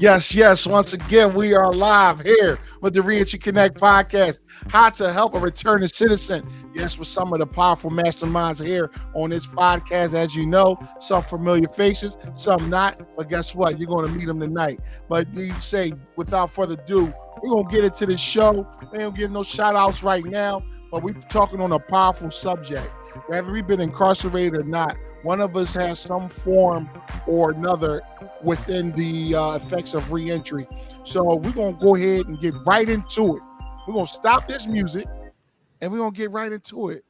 Yes, yes. Once again, we are live here with the Reentry Connect podcast. How to help a returning citizen. Yes, with some of the powerful masterminds here on this podcast. As you know, some familiar faces, some not. But guess what? You're going to meet them tonight. But you say, without further ado, we're going to get into the show. We don't give no shout outs right now, but we're talking on a powerful subject. Whether we've been incarcerated or not, one of us has some form or another within the effects of reentry. So we're going to go ahead and get right into it. We're going to stop this music and we're going to get right into it.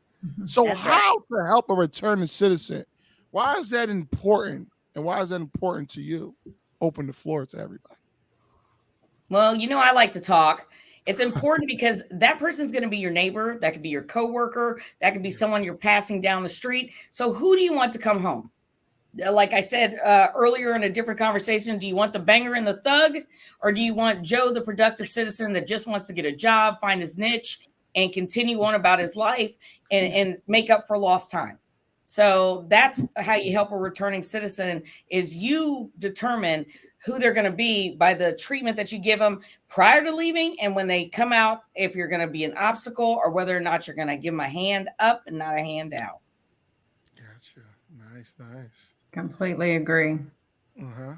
So That's how to help a returning citizen? Why is that important? And why is that important to you? Open the floor to everybody. Well, I like to talk. It's important because that person's going to be your neighbor. That could be your coworker. That could be someone you're passing down the street. So who do you want to come home? Like I said earlier in a different conversation, do you want the banger and the thug? Or do you want Joe, the productive citizen that just wants to get a job, find his niche, and continue on about his life and make up for lost time? So that's how you help a returning citizen, is you determine who they're going to be by the treatment that you give them prior to leaving. And when they come out, if you're going to be an obstacle or whether or not you're going to give them a hand up and not a hand out. Gotcha. Nice. Completely agree. Uh-huh.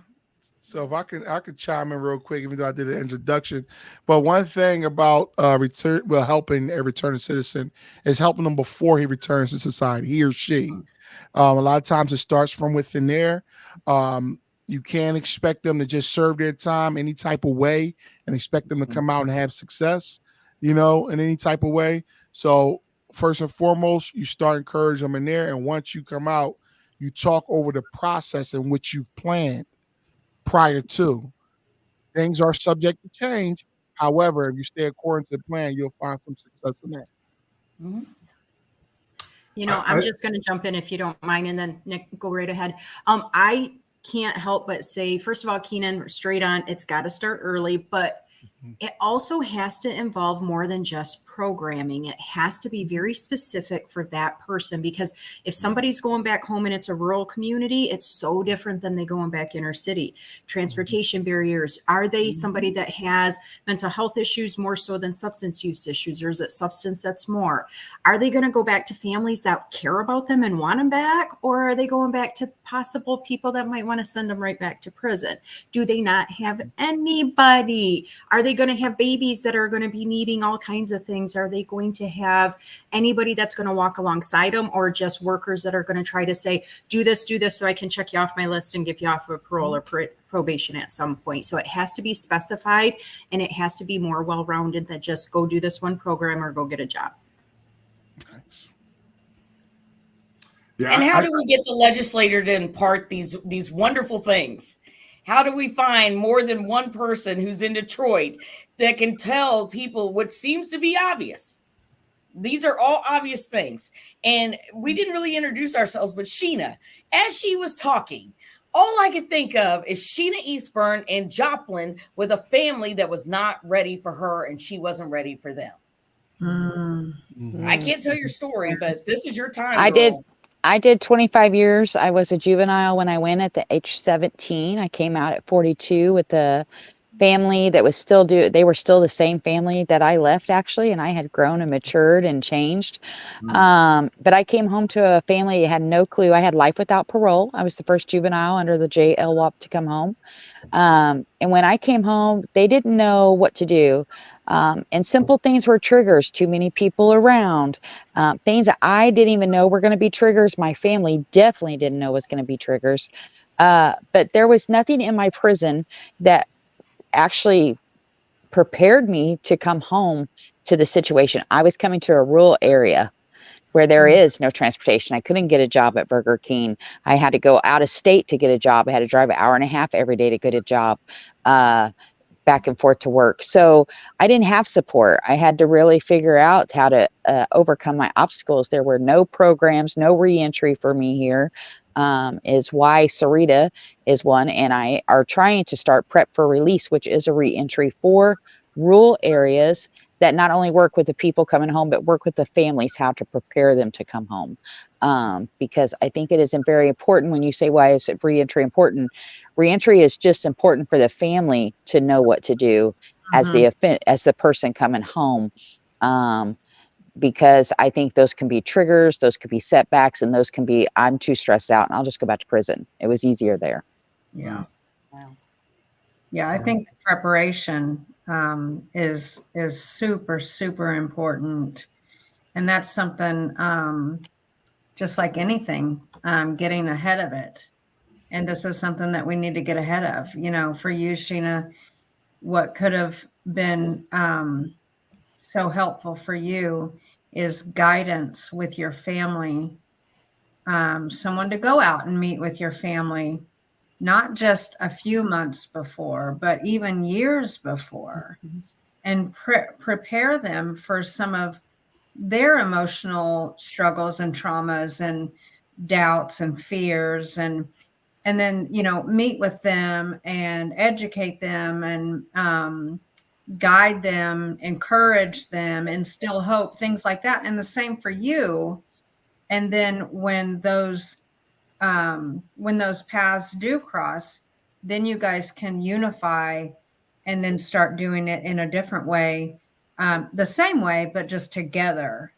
So if I could chime in real quick, even though I did an introduction. But one thing about helping a returning citizen is helping them before he returns to society, he or she. A lot of times it starts from within there. You can't expect them to just serve their time any type of way and expect them to come out and have success, in any type of way. So first and foremost, you start encouraging them in there. And once you come out, you talk over the process in which you've planned prior to. Things are subject to change. However, if you stay according to the plan, you'll find some success in that. Mm-hmm. I'm just going to jump in if you don't mind, and then Nick, go right ahead. I can't help but say, first of all, Keenan, straight on, it's got to start early, but it also has to involve more than just programming. It has to be very specific for that person, because if somebody's going back home and it's a rural community, it's so different than they going back inner city. Transportation barriers. Are they somebody that has mental health issues more so than substance use issues, or is it substance that's more? Are they going to go back to families that care about them and want them back, or are they going back to possible people that might want to send them right back to prison? Do they not have anybody? Are they going to have babies that are going to be needing all kinds of things? Are they going to have anybody that's going to walk alongside them, or just workers that are going to try to say, do this so I can check you off my list and give you off of parole or probation at some point? So it has to be specified, and it has to be more well-rounded than just go do this one program or go get a job. Nice. Yeah, and how do we get the legislator to impart these wonderful things? How do we find more than one person who's in Detroit that can tell people what seems to be obvious? These are all obvious things. And we didn't really introduce ourselves, but Sheena, as she was talking, all I could think of is Sheena Eastburn and Joplin with a family that was not ready for her and she wasn't ready for them. Mm-hmm. I can't tell your story, but this is your time. I did 25 years. I was a juvenile when I went at the age 17. I came out at 42 with a family that was they were still the same family that I left, actually, and I had grown and matured and changed. But I came home to a family that had no clue. I had life without parole. I was the first juvenile under the JLWOP to come home. And when I came home, they didn't know what to do. And simple things were triggers. Too many people around. Things that I didn't even know were going to be triggers. My family definitely didn't know was going to be triggers. But there was nothing in my prison that actually prepared me to come home to the situation. I was coming to a rural area where there is no transportation. I couldn't get a job at Burger King. I had to go out of state to get a job. I had to drive an hour and a half every day to get a job, back and forth to work. So I didn't have support. I had to really figure out how to overcome my obstacles. There were no programs, no reentry for me here. Is why Sarita is one, and I are trying to start Prep for Release, which is a reentry for rural areas that not only work with the people coming home, but work with the families, how to prepare them to come home. Because I think it is very important when you say, why is it reentry important? Reentry is just important for the family to know what to do as the person coming home. Because I think those can be triggers, those could be setbacks, and those can be, I'm too stressed out and I'll just go back to prison. It was easier there. Yeah. Wow. Yeah, I think the preparation is super, super important. And that's something, just like anything, getting ahead of it. And this is something that we need to get ahead of. You know, for you, Sheena, what could have been so helpful for you is guidance with your family, someone to go out and meet with your family, not just a few months before, but even years before, and prepare them for some of their emotional struggles and traumas and doubts and fears, and then, you know, meet with them and educate them and guide them, encourage them, instill hope, things like that. And the same for you. And then when those paths do cross, then you guys can unify and then start doing it in a different way, the same way, but just together,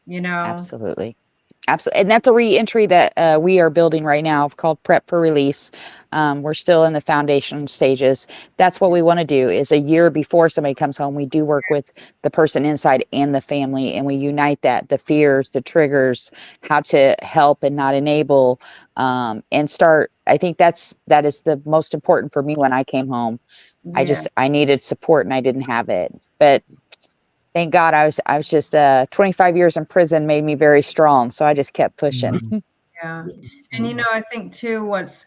you know? Absolutely. Absolutely. And that's a reentry that we are building right now called Prep for Release. We're still in the foundation stages. That's what we want to do is a year before somebody comes home, we do work with the person inside and the family, and we unite the fears, the triggers, how to help and not enable, and start. I think that is the most important for me when I came home. Yeah. I needed support and I didn't have it, but thank God I was just 25 years in prison made me very strong. So I just kept pushing. Yeah. And, you know, I think too, what's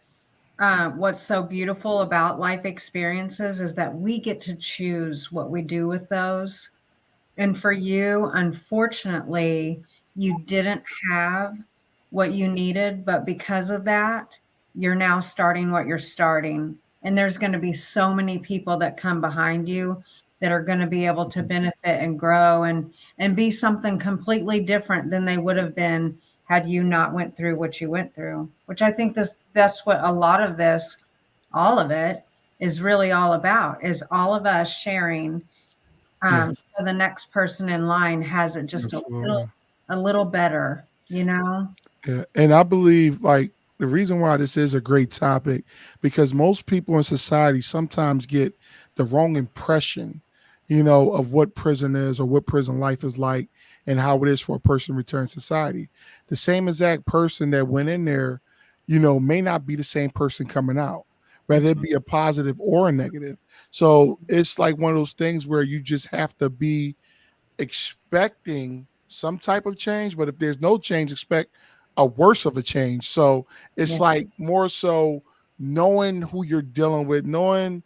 so beautiful about life experiences is that we get to choose what we do with those. And for you, unfortunately, you didn't have what you needed, but because of that, you're now starting what you're starting. And there's going to be so many people that come behind you that are going to be able to benefit and grow and be something completely different than they would have been had you not went through what you went through, which I think that's what a lot of this, all of it is really all about, is all of us sharing. So the next person in line has it just a little better, you know? Yeah. And I believe like the reason why this is a great topic, because most people in society sometimes get the wrong impression, you know, of what prison is or what prison life is like and how it is for a person to return to society. The same exact person that went in there, you know, may not be the same person coming out, whether it be a positive or a negative. So it's like one of those things where you just have to be expecting some type of change, but if there's no change, expect a worse of a change. So it's like more so knowing who you're dealing with, knowing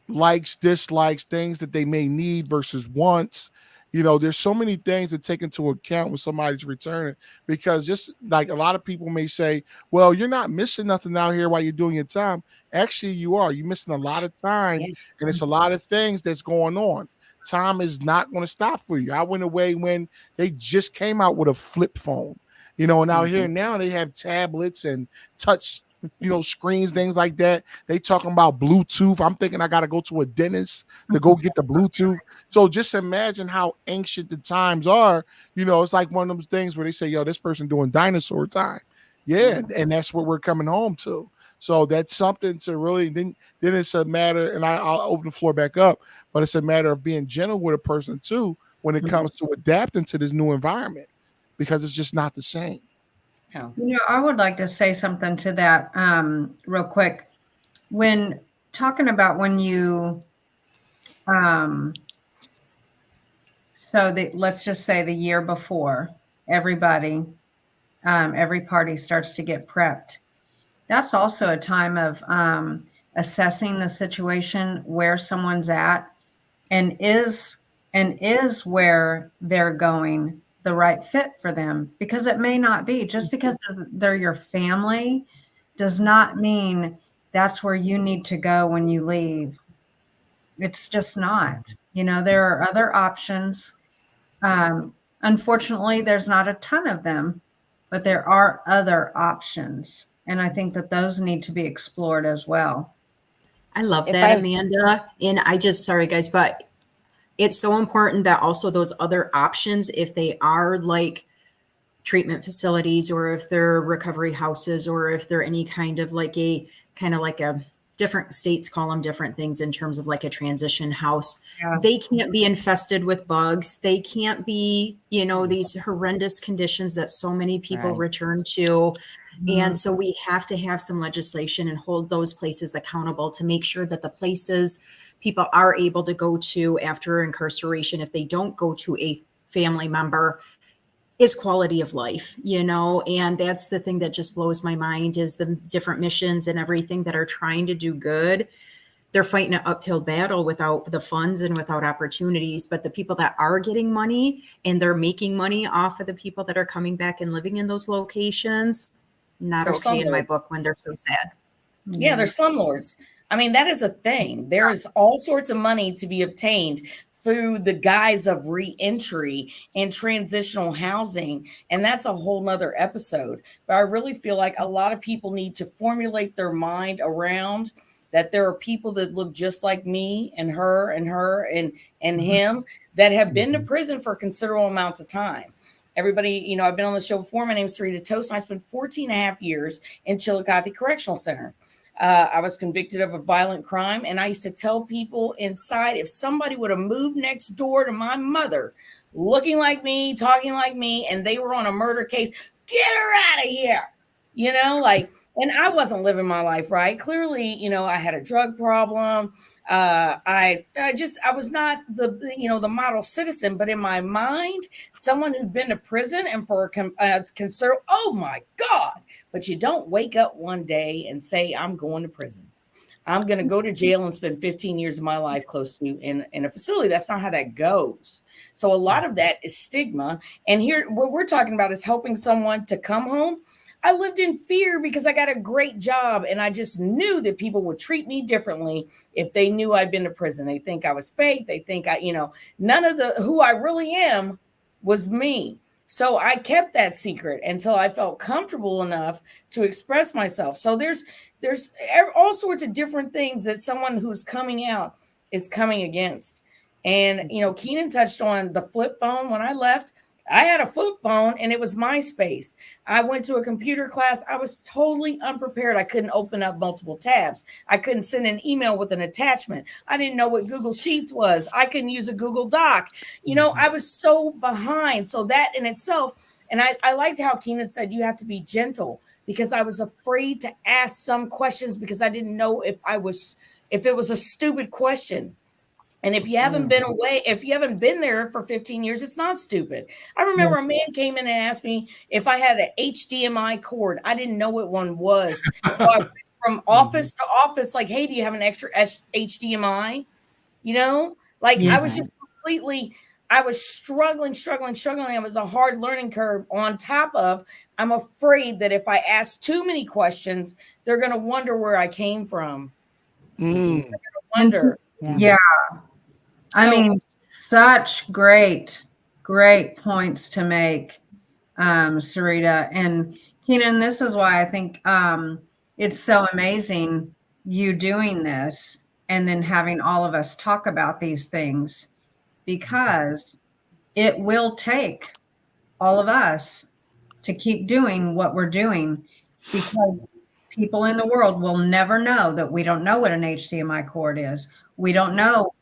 likes, dislikes, things that they may need versus wants. You know, there's so many things to take into account when somebody's returning, because just like a lot of people may say, well, you're not missing nothing out here while you're doing your time. Actually, you are. You're missing a lot of time, and it's a lot of things that's going on. Time is not going to stop for you. I went away when they just came out with a flip phone, you know, and out here now they have tablets and touch, you know, screens, things like that. They talking about Bluetooth. I'm thinking I got to go to a dentist to go get the Bluetooth. So just imagine how ancient the times are. You know, it's like one of those things where they say, yo, this person doing dinosaur time. Yeah. And that's what we're coming home to. So that's something to really, then it's a matter, and I'll open the floor back up, but it's a matter of being gentle with a person too when it comes to adapting to this new environment, because it's just not the same. You know, I would like to say something to that real quick. When talking about when you, let's just say the year before, everybody, every party starts to get prepped. That's also a time of assessing the situation, where someone's at, and is where they're going the right fit for them, because it may not be. Just because they're your family does not mean that's where you need to go when you leave. It's just not. You know, there are other options. Unfortunately, there's not a ton of them, but there are other options. And I think that those need to be explored as well. I love If that, I- Amanda. And I just, sorry guys, but it's so important that also those other options, if they are like treatment facilities or if they're recovery houses or if they're any kind of like a different states call them different things in terms of like a transition house. Yeah. They can't be infested with bugs. They can't be, these horrendous conditions that so many people Right. return to. And so we have to have some legislation and hold those places accountable to make sure that the places people are able to go to after incarceration, if they don't go to a family member, is quality of life, and that's the thing that just blows my mind is the different missions and everything that are trying to do good. They're fighting an uphill battle without the funds and without opportunities. But the people that are getting money and they're making money off of the people that are coming back and living in those locations, not They're okay in my slumlords. book when they're so sad. Yeah, they're slumlords. I mean, that is a thing. There is all sorts of money to be obtained through the guise of reentry and transitional housing. And that's a whole nother episode. But I really feel like a lot of people need to formulate their mind around that there are people that look just like me and her and him that have been to prison for considerable amounts of time. Everybody, I've been on the show before. My name is Sarita Toast, and I spent 14 and a half years in Chillicothe Correctional Center. I was convicted of a violent crime, and I used to tell people inside, if somebody would have moved next door to my mother, looking like me, talking like me, and they were on a murder case, get her out of here. And I wasn't living my life right. Clearly, I had a drug problem. I was not the model citizen, but in my mind, someone who'd been to prison and for concern, oh my God. But you don't wake up one day and say, I'm going to prison. I'm going to go to jail and spend 15 years of my life close to in a facility. That's not how that goes. So a lot of that is stigma. And here, what we're talking about is helping someone to come home. I lived in fear because I got a great job and I just knew that people would treat me differently if they knew I'd been to prison. They think I was fake. They think none of who I really am was me. So I kept that secret until I felt comfortable enough to express myself. So there's all sorts of different things that someone who's coming out is coming against. And, Keenan touched on the flip phone. When I left, I had a flip phone and it was MySpace. I went to a computer class. I was totally unprepared. I couldn't open up multiple tabs. I couldn't send an email with an attachment. I didn't know what Google Sheets was. I couldn't use a Google Doc. I was so behind. So that in itself, and I liked how Keenan said you have to be gentle, because I was afraid to ask some questions because I didn't know if it was a stupid question. And if you haven't been away, if you haven't been there for 15 years, it's not stupid. I remember a man came in and asked me if I had an HDMI cord. I didn't know what one was. So I went from office to office, like, hey, do you have an extra HDMI? I was just I was struggling. It was a hard learning curve. On top of, I'm afraid that if I ask too many questions, they're going to wonder where I came from. They're going to wonder. Yeah. I mean, such great points to make, Sarita. And Keenan, this is why I think it's so amazing you doing this and then having all of us talk about these things, because it will take all of us to keep doing what we're doing, because people in the world will never know that we don't know what an HDMI cord is. We don't know.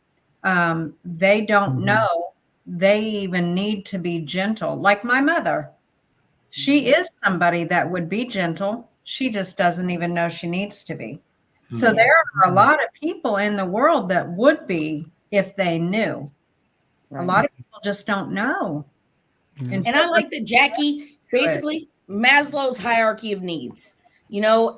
They don't know they even need to be gentle. Like my mother, she is somebody that would be gentle. She just doesn't even know she needs to be. So there are a lot of people in the world that would be if they knew. Right. A lot of people just don't know. And I like that Jackie, basically Maslow's hierarchy of needs.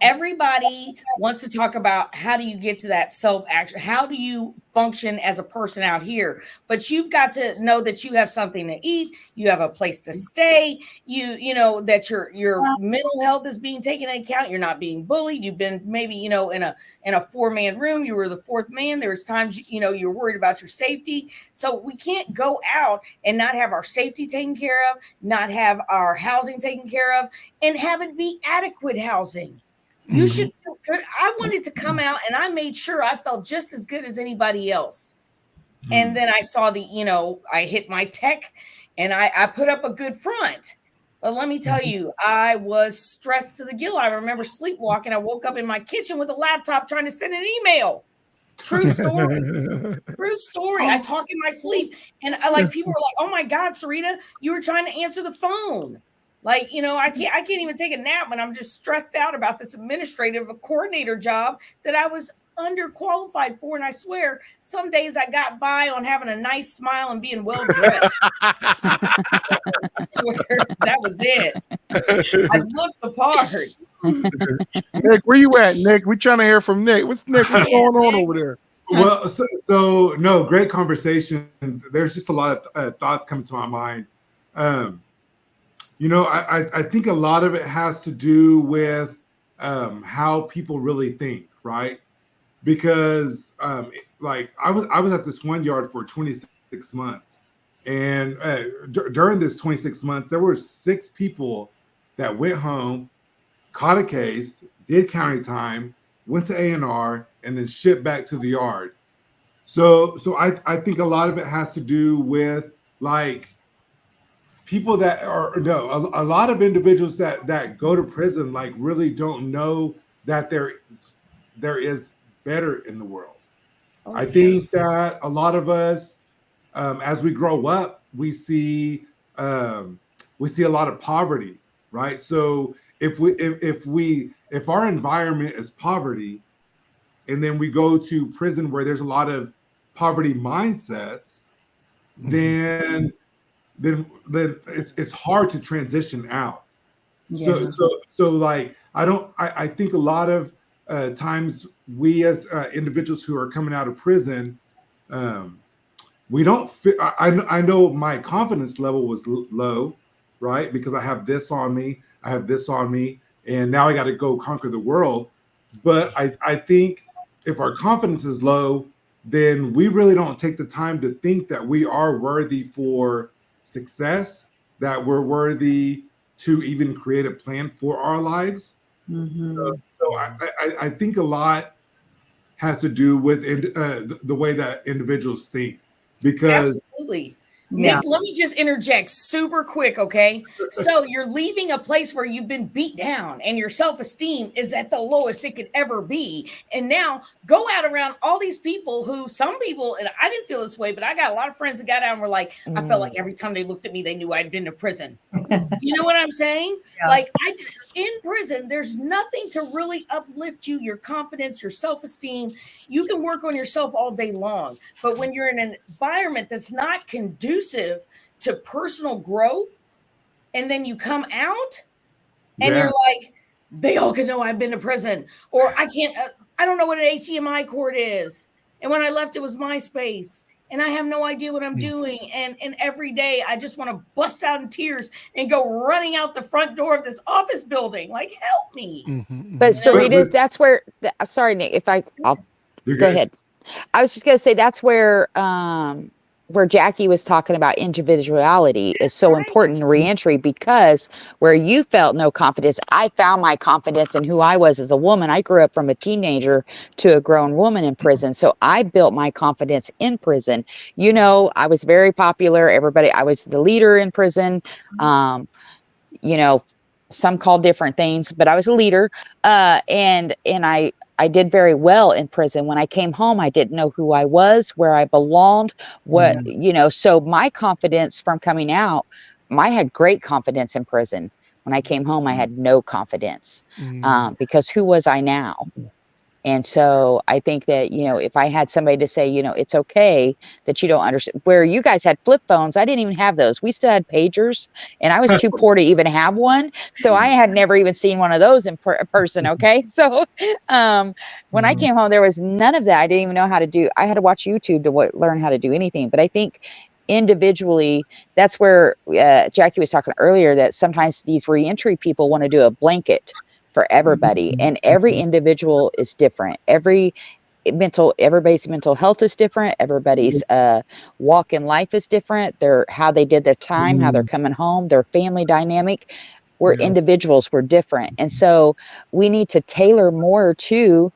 Everybody wants to talk about how do you get to that self-action? How do you function as a person out here? But you've got to know that you have something to eat. You have a place to stay. You know that your mental health is being taken into account. You're not being bullied. You've been maybe, in a 4-man room. You were the fourth man. There was times, you're worried about your safety. So we can't go out and not have our safety taken care of, not have our housing taken care of, and have it be adequate housing. You Mhm. should feel good. I wanted to come out and I made sure I felt just as good as anybody else. And then I saw I hit my tech and I put up a good front. But let me tell you, I was stressed to the gill. I remember sleepwalking. I woke up in my kitchen with a laptop trying to send an email. True story. True story. I talk in my sleep. And people were like, oh my God, Sarita, you were trying to answer the phone. I can't even take a nap when I'm just stressed out about this administrative coordinator job that I was underqualified for. And I swear, some days I got by on having a nice smile and being well dressed. I swear that was it. I looked the part. Nick, where you at, Nick? We trying to hear from Nick. What's going on over there? Well, so no, great conversation. There's just a lot of thoughts coming to my mind. I think a lot of it has to do with how people really think, right? Because I was at this one yard for 26 months, and during this 26 months, there were 6 people that went home, caught a case, did county time, went to A&R, and then shipped back to the yard. So I think a lot of it has to do with people that a lot of individuals that go to prison really don't know that there is better in the world. I think that a lot of us, as we grow up, we see a lot of poverty, right? So if our environment is poverty, and then we go to prison where there's a lot of poverty mindsets, then it's hard to transition out. Yeah. So I think a lot of times we as individuals who are coming out of prison, we don't fit. I know my confidence level was low, right? Because I have this on me, and now I got to go conquer the world. But I think if our confidence is low, then we really don't take the time to think that we are worthy for success, that we're worthy to even create a plan for our lives. So I think a lot has to do with the way that individuals think, because Absolutely. Yeah. Nick, let me just interject super quick, okay? So you're leaving a place where you've been beat down and your self-esteem is at the lowest it could ever be. And now go out around all these people who, some people, and I didn't feel this way, but I got a lot of friends that got out and were like, I felt like every time they looked at me, they knew I'd been to prison. You know what I'm saying? Yeah. In prison, there's nothing to really uplift you, your confidence, your self-esteem. You can work on yourself all day long. But when you're in an environment that's not conducive to personal growth, and then you come out and you're like, they all can know I've been to prison, or I don't know what an HDMI cord is. And when I left, it was MySpace. And I have no idea what I'm doing. And every day I just want to bust out in tears and go running out the front door of this office building. Like, help me. But Sarita, that's where, sorry, Nick, I'll go ahead. I was just going to say that's where Jackie was talking about individuality is so important in reentry, because where you felt no confidence, I found my confidence in who I was as a woman. I grew up from a teenager to a grown woman in prison. So I built my confidence in prison. I was very popular. I was the leader in prison. Some call different things, but I was a leader. And I did very well in prison. When I came home, I didn't know who I was, where I belonged, so my confidence from coming out, I had great confidence in prison. When I came home, I had no confidence because who was I now? And so I think that, if I had somebody to say, it's okay that you don't understand, where you guys had flip phones, I didn't even have those. We still had pagers, and I was too poor to even have one. So I had never even seen one of those in person. Okay. So when I came home, there was none of that. I didn't even know how to do. I had to watch YouTube to learn how to do anything. But I think individually, that's where Jackie was talking earlier, that sometimes these reentry people want to do a blanket for everybody, and every individual is different. Everybody's mental health is different. Everybody's walk in life is different. How they did their time, how they're coming home, their family dynamic. We're Yeah. individuals, we're different. And so we need to tailor more to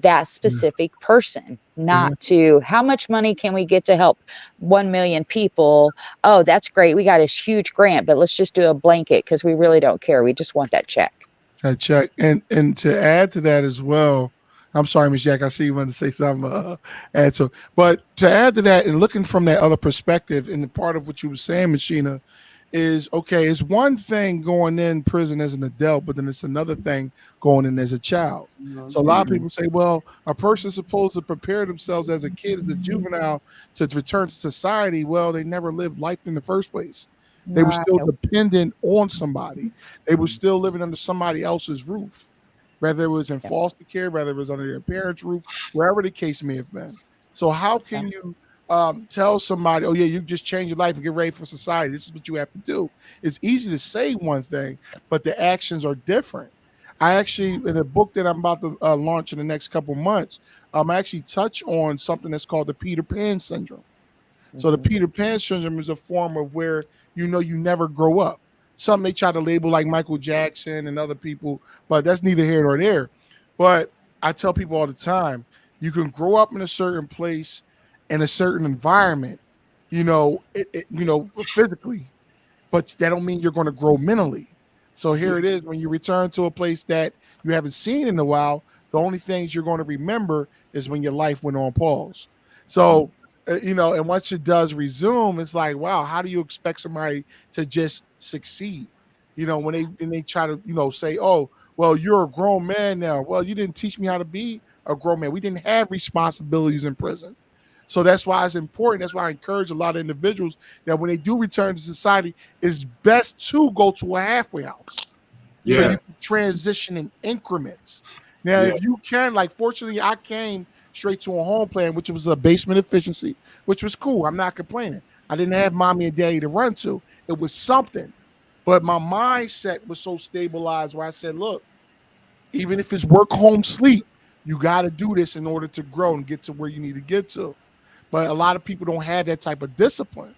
that specific person, not to how much money can we get to help 1 million people. Oh, that's great. We got this huge grant, but let's just do a blanket because we really don't care. We just want that check. That check. And to add to that as well, I'm sorry, Ms. Jack, I see you wanted to say something. Add to, but to add to that and looking from that other perspective, and the part of what you were saying, Machina, is okay. It's one thing going in prison as an adult, but then it's another thing going in as a child. So a lot of people say, well, a person's supposed to prepare themselves as a kid, as a juvenile, to return to society. Well, they never lived life in the first place. They were still dependent on somebody. They were still living under somebody else's roof, whether it was in foster care, whether it was under their parents' roof, wherever the case may have been. So how can you tell somebody, oh yeah, you just change your life and get ready for society? This is what you have to do. It's easy to say one thing, but the actions are different. I actually, in a book that I'm about to launch in the next couple months, I actually touch on something that's called the Peter Pan syndrome. So the Peter Pan syndrome is a form of where you never grow up. Some they try to label like Michael Jackson and other people, but that's neither here nor there. But I tell people all the time, you can grow up in a certain place, in a certain environment, physically, but that don't mean you're going to grow mentally. So here it is, when you return to a place that you haven't seen in a while, the only things you're going to remember is when your life went on pause. So, and once it does resume, it's like, wow, how do you expect somebody to just succeed? When they try to, say, oh, well, you're a grown man now. Well, you didn't teach me how to be a grown man. We didn't have responsibilities in prison. So that's why it's important. That's why I encourage a lot of individuals that when they do return to society, it's best to go to a halfway house. So you can transition in increments. Now, if you can, like, fortunately, I came straight to a home plan, which was a basement efficiency, which was cool. I'm not complaining. I didn't have mommy and daddy to run to. It was something. But my mindset was so stabilized where I said, look, even if it's work, home, sleep, you got to do this in order to grow and get to where you need to get to. But a lot of people don't have that type of discipline.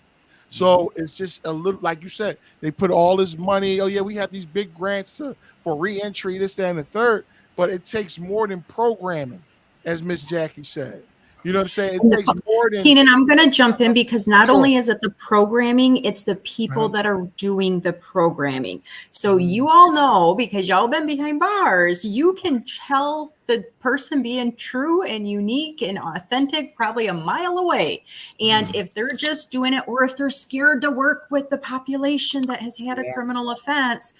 So it's just a little, like you said, they put all this money. Oh, yeah, we have these big grants for reentry, this, that, and the third. But it takes more than programming, as Miss Jackie said. You know what I'm saying? It takes more than. Keenan, I'm going to jump in because not Sure. only is it the programming, it's the people that are doing the programming. So you all know, because y'all been behind bars, you can tell the person being true and unique and authentic probably a mile away. And if they're just doing it, or if they're scared to work with the population that has had a criminal offense,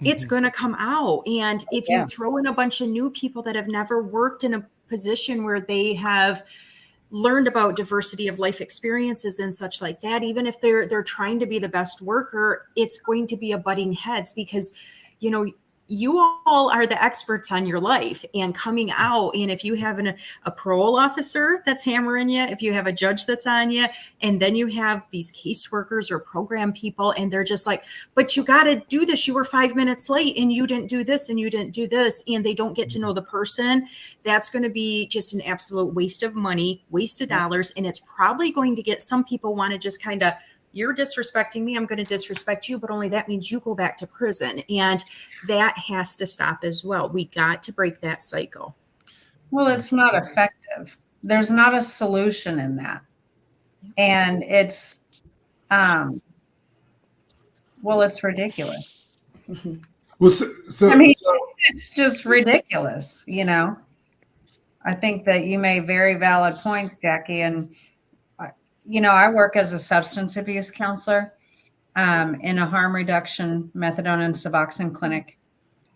it's going to come out. And if you throw in a bunch of new people that have never worked in a position where they have learned about diversity of life experiences and such like that, even if they're trying to be the best worker, it's going to be a butting heads because, you all are the experts on your life and coming out. And if you have a parole officer that's hammering you, if you have a judge that's on you, and then you have these caseworkers or program people, and they're just like, but you got to do this. You were 5 minutes late and you didn't do this and you didn't do this. And they don't get to know the person. That's going to be just an absolute waste of money, waste of dollars. And it's probably going to get some people want to just kind of, you're disrespecting me, I'm going to disrespect you, but only that means you go back to prison. And that has to stop as well. We got to break that cycle. Well, it's not effective. There's not a solution in that. And it's, it's ridiculous. Well, It's just ridiculous, I think that you made very valid points, Jackie. And I work as a substance abuse counselor in a harm reduction methadone and Suboxone clinic.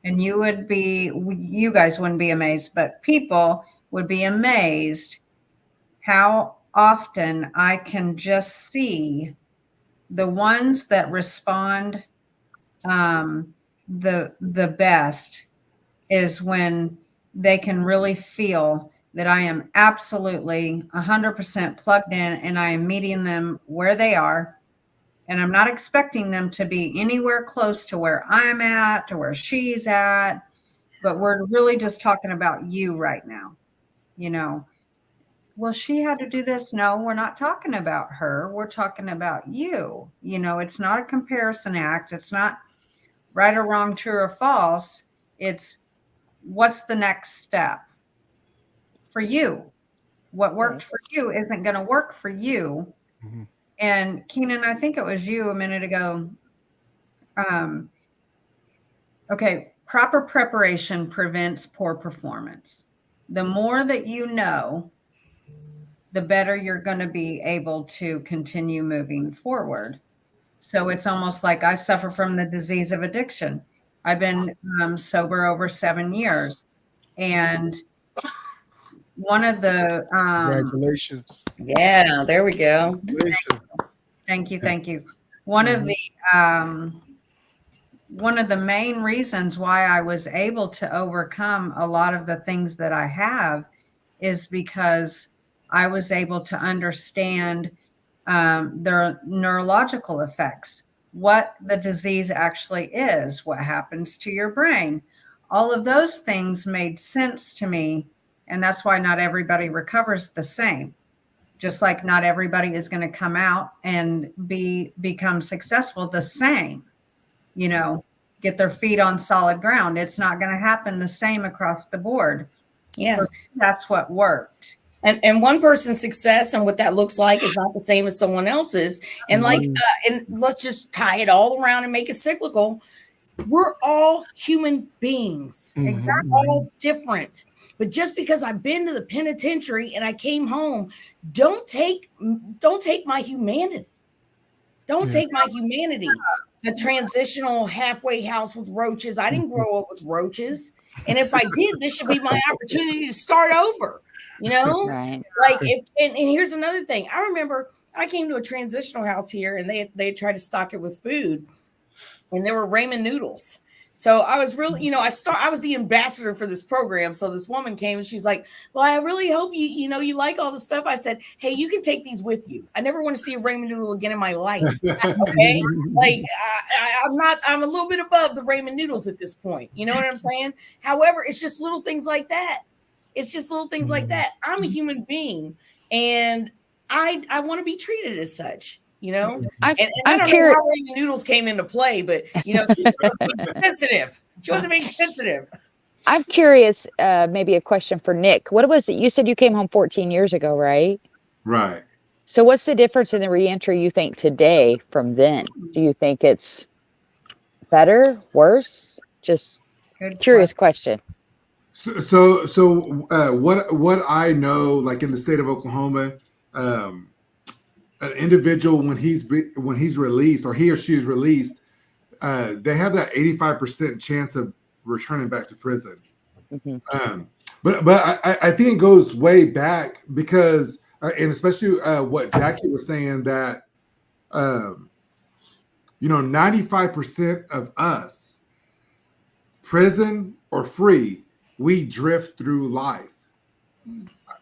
And you guys wouldn't be amazed, but people would be amazed how often I can just see the ones that respond the best is when they can really feel that I am absolutely 100% plugged in and I am meeting them where they are. And I'm not expecting them to be anywhere close to where I'm at or where she's at, but we're really just talking about you right now. Well, she had to do this. No, we're not talking about her. We're talking about you. It's not a comparison act. It's not, right or wrong, true or false. It's what's the next step for you? What worked for you isn't going to work for you. Mhm. And Keenan, I think it was you a minute ago. Okay, proper preparation prevents poor performance. The more that you know, the better you're going to be able to continue moving forward. So it's almost like I suffer from the disease of addiction. I've been sober over 7 years. And one of the Congratulations. Yeah, there we go. Congratulations. thank you. One of the main reasons why I was able to overcome a lot of the things that I have is because I was able to understand their neurological effects, what the disease actually is, what happens to your brain. All of those things made sense to me. And that's why not everybody recovers the same. Just like not everybody is going to come out and become successful the same, get their feet on solid ground. It's not going to happen the same across the board. Yeah. For me, that's what worked. And one person's success and what that looks like is not the same as someone else's. And and let's just tie it all around and make it cyclical. We're all human beings. Exactly. We're all different. But just because I've been to the penitentiary and I came home, don't take my humanity. Don't take my humanity. The transitional halfway house with roaches. I didn't grow up with roaches. And if I did, this should be my opportunity to start over. Right. Like and here's another thing. I remember I came to a transitional house here and they tried to stock it with food, and there were ramen noodles. So I was really, I was the ambassador for this program. So this woman came and she's like, well, I really hope you like all the stuff. I said, hey, you can take these with you. I never want to see a ramen noodle again in my life. Okay. Like I'm a little bit above the ramen noodles at this point. You know what I'm saying? However, it's just little things like that. I'm a human being and I want to be treated as such. And I don't know how ramen noodles came into play, but she wasn't sensitive. She wasn't being sensitive. I'm curious, maybe a question for Nick. What was it? You said you came home 14 years ago, right? Right. So what's the difference in the reentry you think today from then? Do you think it's better, worse? Just curious question. So what I know, like in the state of Oklahoma, an individual when he's released or he or she is released, they have that 85% chance of returning back to prison. Mm-hmm. But I think it goes way back because, and especially what Jackie was saying that, 95% of us, prison or free, we drift through life.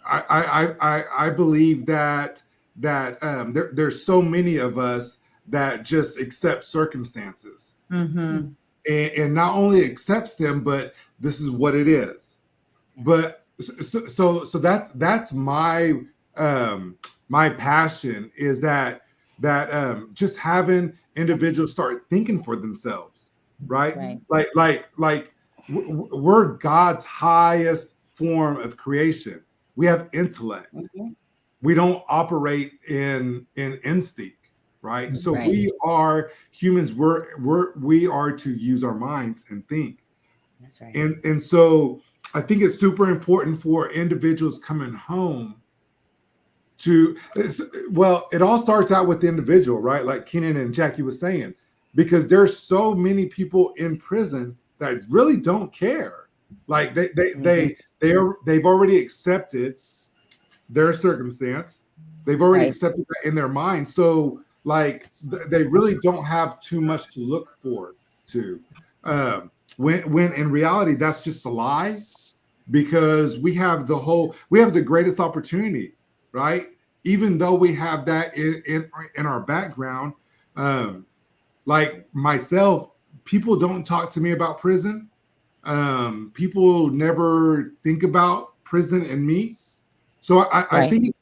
I believe that there's so many of us that just accept circumstances, and not only accepts them, but this is what it is. But so that's my my passion is that just having individuals start thinking for themselves, right? Like we're God's highest form of creation. We have intellect. We don't operate in instinct, right? So we are humans. We are to use our minds and think. That's right. And so I think it's super important for individuals coming home it all starts out with the individual, right? Like Keenan and Jackie was saying, because there's so many people in prison that really don't care. Like they've already accepted their circumstance. They've already accepted that in their mind. So like they really don't have too much to look forward to. When in reality, that's just a lie, because we have the greatest opportunity, right? Even though we have that in our background, like myself, people don't talk to me about prison. People never think about prison and me. So I think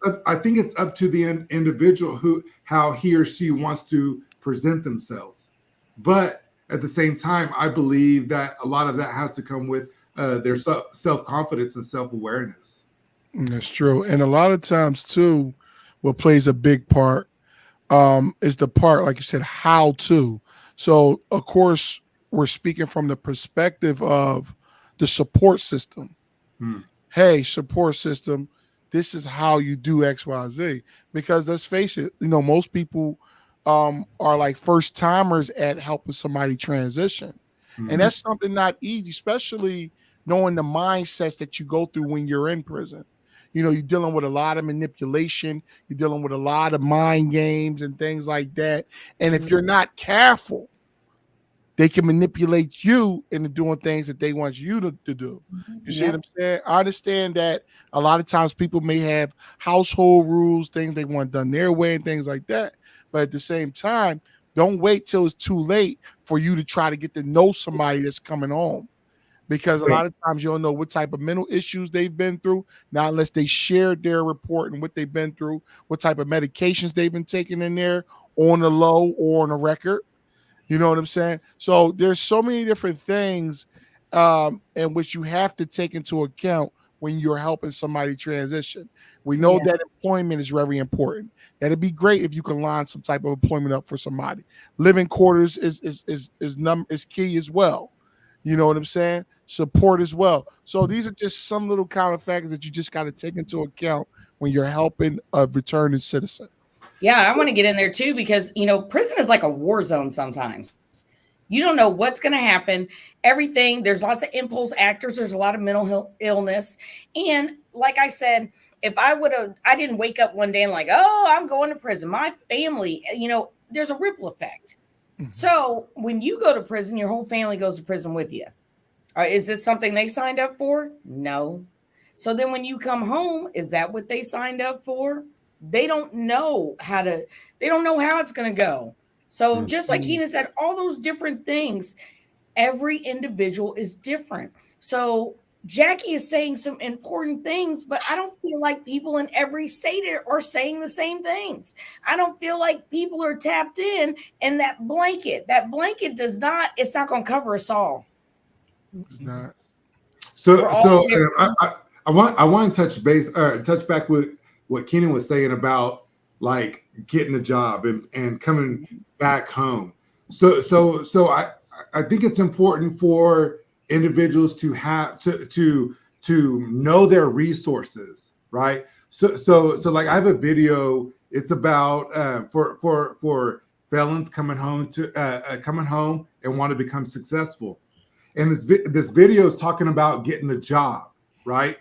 it's up to the individual how he or she wants to present themselves. But at the same time, I believe that a lot of that has to come with their self-confidence and self-awareness. That's true. And a lot of times too, what plays a big part is the part, like you said, how to. So of course, we're speaking from the perspective of the support system. Hey, support system, this is how you do X, Y, Z. Because let's face it, most people are like first timers at helping somebody transition. And that's something not easy, especially knowing the mindsets that you go through when you're in prison. You're dealing with a lot of manipulation. You're dealing with a lot of mind games and things like that. And if you're not careful, they can manipulate you into doing things that they want you to do. You see what I'm saying? I understand that a lot of times people may have household rules, things they want done their way and things like that. But at the same time, don't wait till it's too late for you to try to get to know somebody that's coming home. Because a lot of times you don't know what type of mental issues they've been through, not unless they shared their report and what they've been through, what type of medications they've been taking in there on the low or on the record. You know what I'm saying? So there's so many different things in which you have to take into account when you're helping somebody transition. We know that employment is very important. That'd be great if you can line some type of employment up for somebody. Living quarters is key as well. You know what I'm saying? Support as well. So these are just some little common factors that you just got to take into account when you're helping a returning citizen. Yeah, I want to get in there too because, prison is like a war zone sometimes. You don't know what's going to happen. Everything, there's lots of impulse actors. There's a lot of mental illness. And like I said, if I didn't wake up one day and like, oh, I'm going to prison. My family, there's a ripple effect. Mm-hmm. So when you go to prison, your whole family goes to prison with you. Is this something they signed up for? No. So then when you come home, is that what they signed up for? They don't know how it's going to go. So just like Keenan said, all those different things, every individual is different. So Jackie is saying some important things, but I don't feel like people in every state are saying the same things. I don't feel like people are tapped in, and that blanket it's not going to cover us all. It's not. So I want to touch back with what Keenan was saying about like getting a job and coming back home. So I think it's important for individuals to have to know their resources, right? So like I have a video. It's about for felons coming home and want to become successful. And this video is talking about getting a job, right?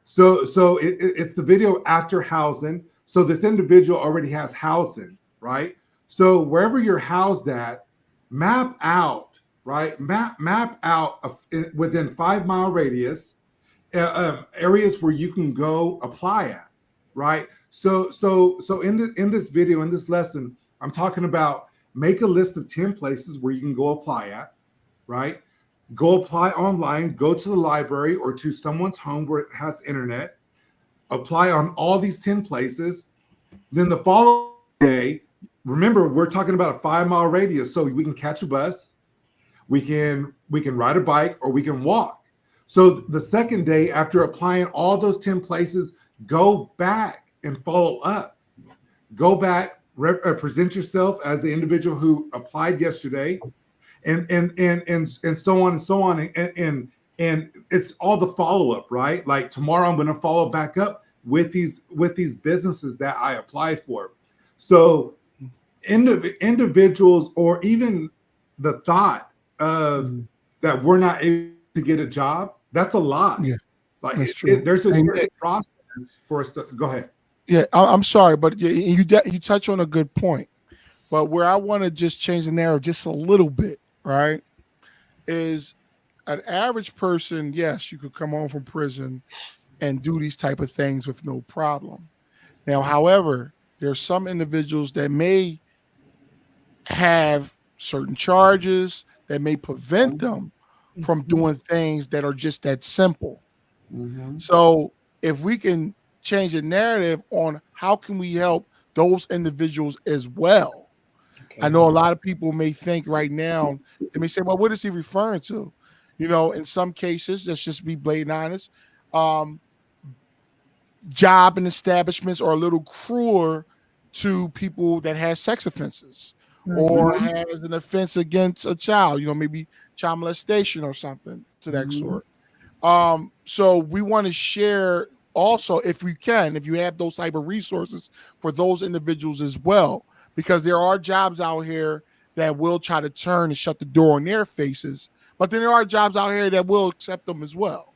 So it's the video after housing. So this individual already has housing, right? So wherever you're housed at, map out, right? Map out within 5 mile radius areas where you can go apply at, right? So in this video, in this lesson, I'm talking about make a list of 10 places where you can go apply at, right? Go apply online, go to the library or to someone's home where it has internet, apply on all these 10 places. Then the following day, remember, we're talking about a 5 mile radius, so we can catch a bus, we can ride a bike, or we can walk. So the second day, after applying all those 10 places, go back and follow up. Go back, present yourself as the individual who applied yesterday, and so on and so on, and it's all the follow up, right? Like tomorrow, I'm going to follow back up with these businesses that I applied for. So individuals, or even the thought of that we're not able to get a job, that's a lot. Yeah, like there's a certain process for us to go ahead. Yeah, I'm sorry, but you touch on a good point. But where I want to just change the narrative just a little bit, right, is an average person, yes, you could come home from prison and do these type of things with no problem. Now, however, there's some individuals that may have certain charges that may prevent them from doing things that are just that simple. Mm-hmm. So if we can change the narrative on how can we help those individuals as well, I know a lot of people may think right now, they may say, well, what is he referring to? You know, in some cases, let's just be blatant honest. Job and establishments are a little crueler to people that has sex offenses or has an offense against a child, you know, maybe child molestation or something to that sort. So we want to share also, if we can, if you have those type of resources for those individuals as well, because there are jobs out here that will try to turn and shut the door on their faces, but then there are jobs out here that will accept them as well.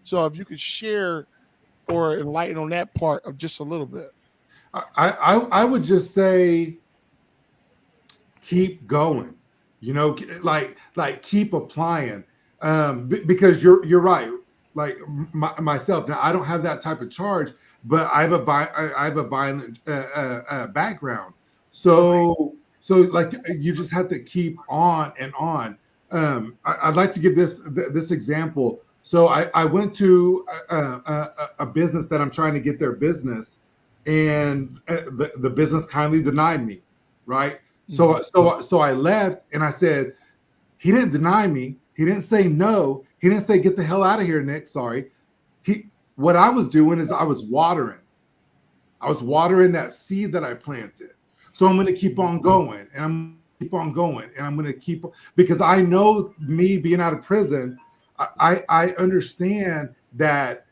So if you could share or enlighten on that part of just a little bit. I would just say keep going, you know, like keep applying, because you're right. Like myself now, I don't have that type of charge, but I have a violent background. So like you just have to keep on and on. I'd like to give this example. So I went to a business that I'm trying to get their business, and the business kindly denied me, right? So I left, and I said, he didn't deny me. He didn't say no. He didn't say, get the hell out of here, Nick. Sorry. What I was doing is I was watering. I was watering that seed that I planted. So I'm going to keep on going, and I'm keep on going, and I'm going to keep, because I know, me being out of prison, I understand that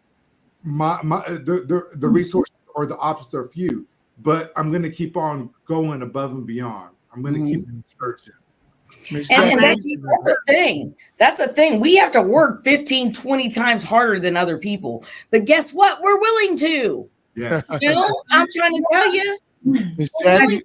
the resources or the options are few, but I'm going to keep on going above and beyond. I'm going to keep searching. And that's a thing. That's a thing. We have to work 15, 20 times harder than other people. But guess what? We're willing to. Yes. You know, I'm trying to tell you. Miss Jackie,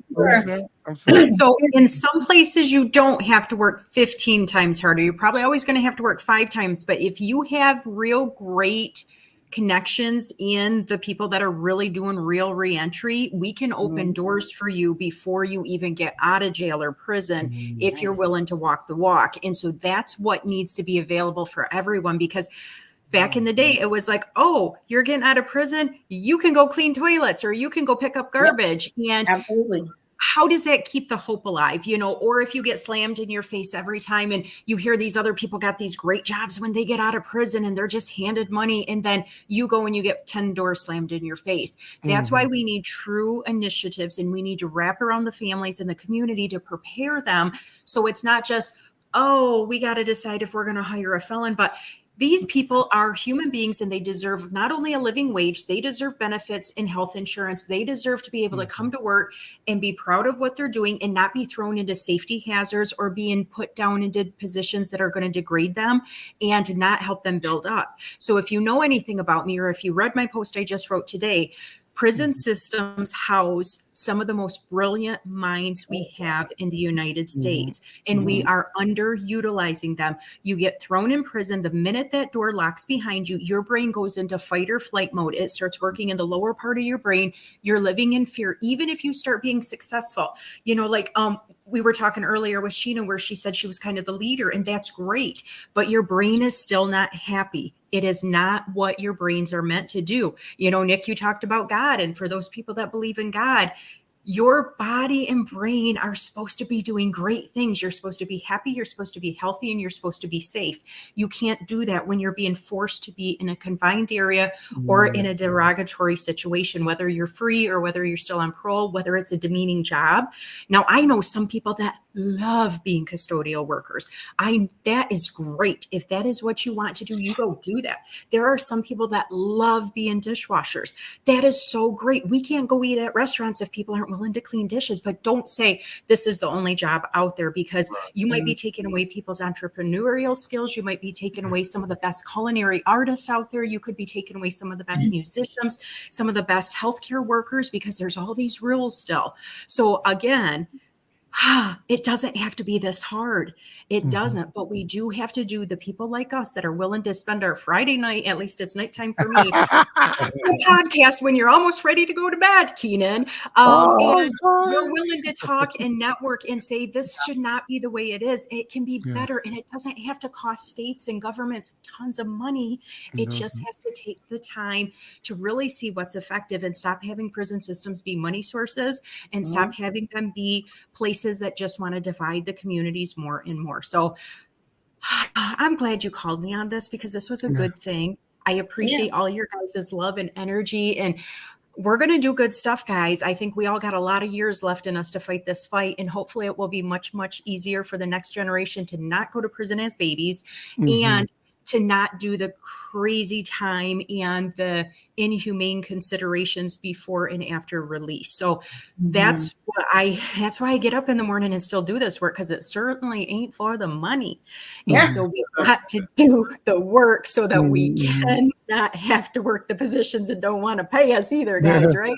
I'm sorry. So in some places you don't have to work 15 times harder. You're probably always going to have to work 5 times. But if you have real great connections in the people that are really doing real reentry, we can open doors for you before you even get out of jail or prison if you're willing to walk the walk. And so that's what needs to be available for everyone, because back in the day, it was like, oh, you're getting out of prison, you can go clean toilets or you can go pick up garbage. And absolutely. How does that keep the hope alive? You know, or if you get slammed in your face every time and you hear these other people got these great jobs when they get out of prison and they're just handed money, and then you go and you get 10 doors slammed in your face. That's why we need true initiatives, and we need to wrap around the families and the community to prepare them. So it's not just, oh, we got to decide if we're going to hire a felon, but these people are human beings, and they deserve not only a living wage, they deserve benefits and health insurance. They deserve to be able to come to work and be proud of what they're doing and not be thrown into safety hazards or being put down into positions that are going to degrade them and not help them build up. So if you know anything about me, or if you read my post I just wrote today, prison systems house some of the most brilliant minds we have in the United States, and we are underutilizing them. You get thrown in prison. The minute that door locks behind you, your brain goes into fight or flight mode. It starts working in the lower part of your brain. You're living in fear, even if you start being successful. You know, like we were talking earlier with Sheena, where she said she was kind of the leader, and that's great, but your brain is still not happy. It is not what your brains are meant to do. You know, Nick, you talked about God, and for those people that believe in God, your body and brain are supposed to be doing great things. You're supposed to be happy. You're supposed to be healthy, and you're supposed to be safe. You can't do that when you're being forced to be in a confined area or in a derogatory situation, whether you're free or whether you're still on parole, whether it's a demeaning job. Now, I know some people that love being custodial workers. That is great. If that is what you want to do, you go do that. There are some people that love being dishwashers. That is so great. We can't go eat at restaurants if people aren't willing to clean dishes, but don't say this is the only job out there, because you might be taking away people's entrepreneurial skills. You might be taking away some of the best culinary artists out there. You could be taking away some of the best musicians, some of the best healthcare workers, because there's all these rules still. So again, it doesn't have to be this hard. It doesn't, but we do have to do, the people like us that are willing to spend our Friday night, at least it's nighttime for me, podcast when you're almost ready to go to bed, Keenan. And you're willing to talk and network and say, this should not be the way it is. It can be better. And it doesn't have to cost states and governments tons of money. It just has to take the time to really see what's effective, and stop having prison systems be money sources, and stop having them be places voices that just want to divide the communities more and more. So I'm glad you called me on this because this was a good thing. I appreciate all your guys' love and energy, and we're going to do good stuff, guys. I think we all got a lot of years left in us to fight this fight, and hopefully it will be much, much easier for the next generation to not go to prison as babies and to not do the crazy time and the inhumane considerations before and after release. So that's why I get up in the morning and still do this work, because it certainly ain't for the money. And so we got to do the work so that we can not have to work the positions that don't want to pay us either, guys, right?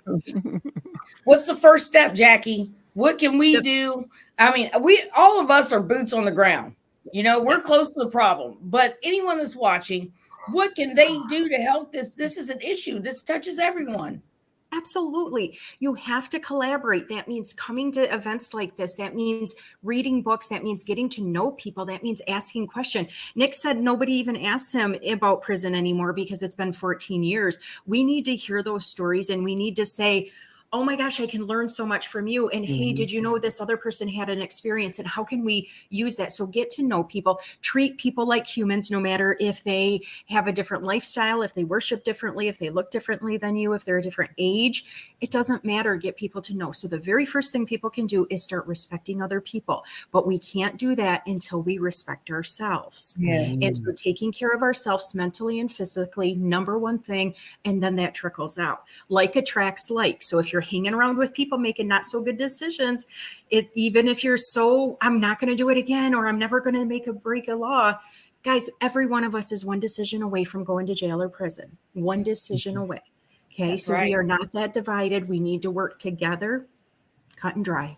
What's the first step, Jackie? What can we do? I mean, all of us are boots on the ground. You know, we're close to the problem, but anyone that's watching, what can they do to help this? This is an issue. This touches everyone. Absolutely. You have to collaborate. That means coming to events like this. That means reading books. That means getting to know people. That means asking questions. Nick said nobody even asks him about prison anymore because it's been 14 years. We need to hear those stories, and we need to say, oh my gosh, I can learn so much from you. And hey, did you know this other person had an experience, and how can we use that? So get to know people, treat people like humans, no matter if they have a different lifestyle, if they worship differently, if they look differently than you, if they're a different age, it doesn't matter. Get people to know. So the very first thing people can do is start respecting other people, but we can't do that until we respect ourselves. And so taking care of ourselves mentally and physically, number one thing, and then that trickles out. Like attracts like. So if you're hanging around with people making not so good decisions, even if you're I'm not going to do it again, or I'm never going to break a law, guys, every one of us is one decision away from going to jail or prison. One decision away. Okay. That's so right. We are not that divided. We need to work together, cut and dry.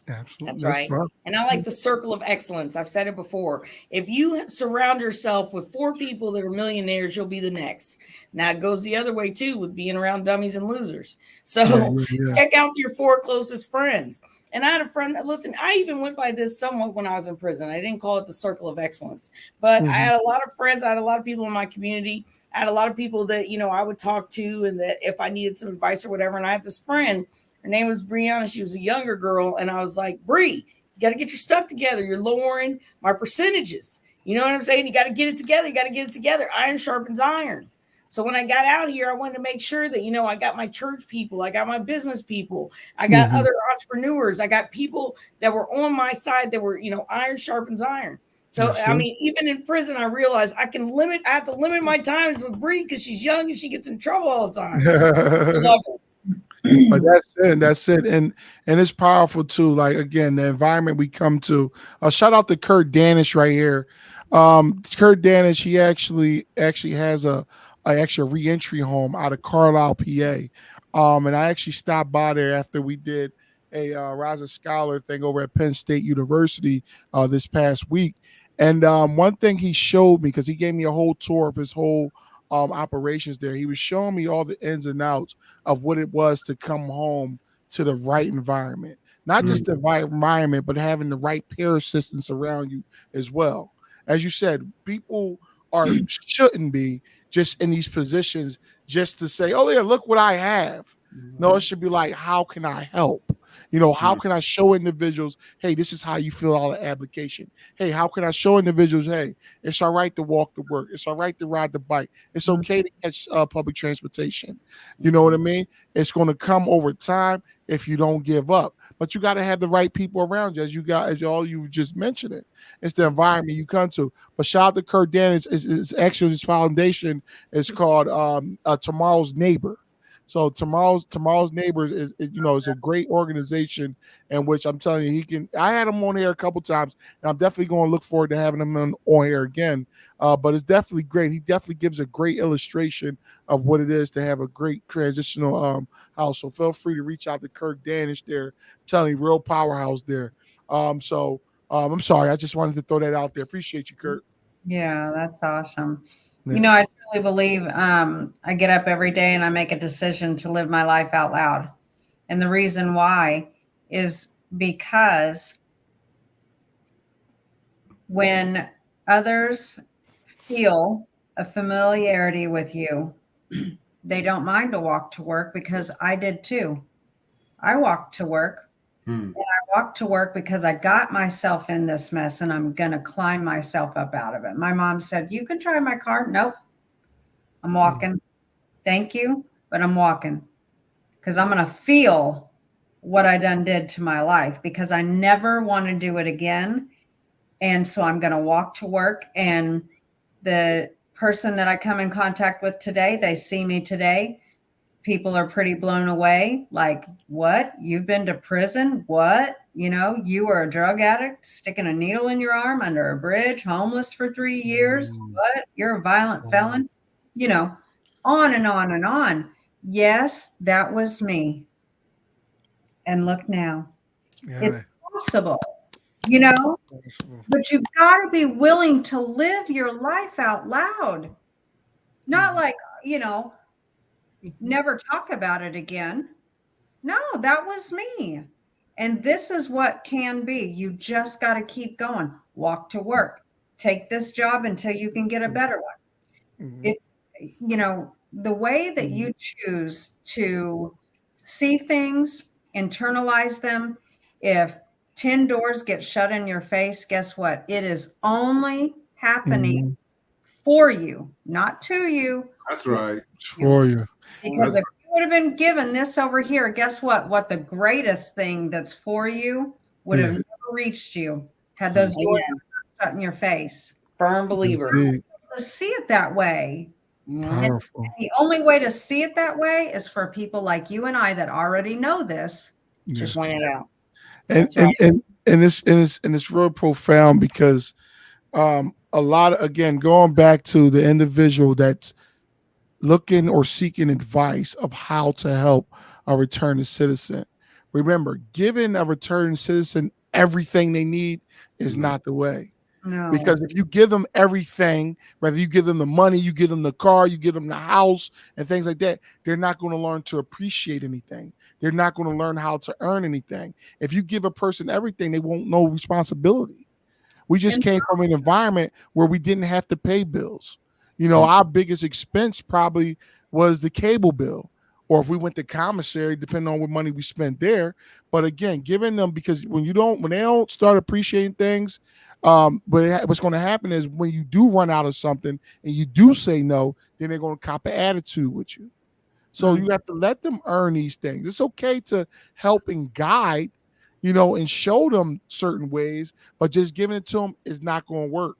Absolutely. That's right. And I like the circle of excellence. I've said it before. If you surround yourself with 4 people that are millionaires, you'll be the next. Now it goes the other way too, with being around dummies and losers. So check out your 4 closest friends. And I had a friend, listen, I even went by this somewhat when I was in prison. I didn't call it the circle of excellence, but I had a lot of friends. I had a lot of people in my community. I had a lot of people that, you know, I would talk to, and that if I needed some advice or whatever. And I had this friend, her name was Brianna. She was a younger girl. And I was like, Bree, you got to get your stuff together. You're lowering my percentages. You know what I'm saying? You got to get it together. You got to get it together. Iron sharpens iron. So when I got out here, I wanted to make sure that, you know, I got my church people, I got my business people, I got other entrepreneurs, I got people that were on my side that were, you know, iron sharpens iron. So, I mean, even in prison, I realized I have to limit my times with Bree because she's young and she gets in trouble all the time. I love her. But that's it. And it's powerful too. Like, again, the environment we come to. Shout out to Kurt Danish right here. Kurt Danish, he actually has a actual reentry home out of Carlisle, PA. And I actually stopped by there after we did a Rise of Scholar thing over at Penn State University this past week. And one thing he showed me, because he gave me a whole tour of his whole operations there, he was showing me all the ins and outs of what it was to come home to the right environment. Not just the right environment, but having the right peer assistance around you as well. As you said, people shouldn't be just in these positions just to say, oh yeah, look what I have. No, it should be like, how can I help? You know, how can I show individuals, hey, this is how you fill out an application. Hey, how can I show individuals, hey, it's all right to walk to work. It's all right to ride the bike. It's okay to catch public transportation. You know what I mean? It's going to come over time if you don't give up. But you got to have the right people around you, as all you just mentioned it. It's the environment you come to. But shout out to Kurt Dennis. Is actually his foundation is called Tomorrow's Neighbor. So tomorrow's Neighbors is a great organization in which I'm telling you, I had him on air a couple times, and I'm definitely going to look forward to having him on air again. But it's definitely great. He definitely gives a great illustration of what it is to have a great transitional house. So feel free to reach out to Kurt Danish there. I'm telling you, real powerhouse there. I'm sorry. I just wanted to throw that out there. Appreciate you, Kurt. Yeah, that's awesome. Yeah. You know, I truly believe I get up every day and I make a decision to live my life out loud. And the reason why is because when others feel a familiarity with you, they don't mind to walk to work, because I did too. I walked to work and I walk to work because I got myself in this mess and I'm going to climb myself up out of it. My mom said, you can try my car. Nope. I'm walking. Thank you. But I'm walking because I'm going to feel what I done did to my life because I never want to do it again. And so I'm going to walk to work. And the person that I come in contact with today, they see me today. People are pretty blown away. Like, what? You've been to prison? What? You know, you were a drug addict, sticking a needle in your arm under a bridge, homeless for 3 years. What? You're a violent felon? You know, on and on and on. Yes, that was me. And look now, it's possible, you know, but you've got to be willing to live your life out loud. Not like, you know, never talk about it again. No, that was me. And this is what can be. You just got to keep going. Walk to work. Take this job until you can get a better one. It's, you know, the way that you choose to see things, internalize them. If 10 doors get shut in your face, guess what? It is only happening for you, not to you. That's right. For you. Because if you would have been given this over here, guess what? What the greatest thing that's for you would have never reached you had those doors shut in your face. Firm believer. To see it that way. Powerful. And the only way to see it that way is for people like you and I that already know this to point it out. And it's real profound because a lot of, again, going back to the individual that's looking or seeking advice of how to help a returning citizen. Remember, giving a returning citizen everything they need is not the way. No. Because if you give them everything, whether you give them the money, you give them the car, you give them the house and things like that, they're not going to learn to appreciate anything. They're not going to learn how to earn anything. If you give a person everything, they won't know responsibility. We just came from an environment where we didn't have to pay bills. You know, our biggest expense probably was the cable bill, or if we went to commissary, depending on what money we spent there. But again, giving them, because when they don't start appreciating things, what's going to happen is when you do run out of something and you do say no, then they're going to cop an attitude with you. So you have to let them earn these things. It's okay to help and guide, you know, and show them certain ways, but just giving it to them is not going to work.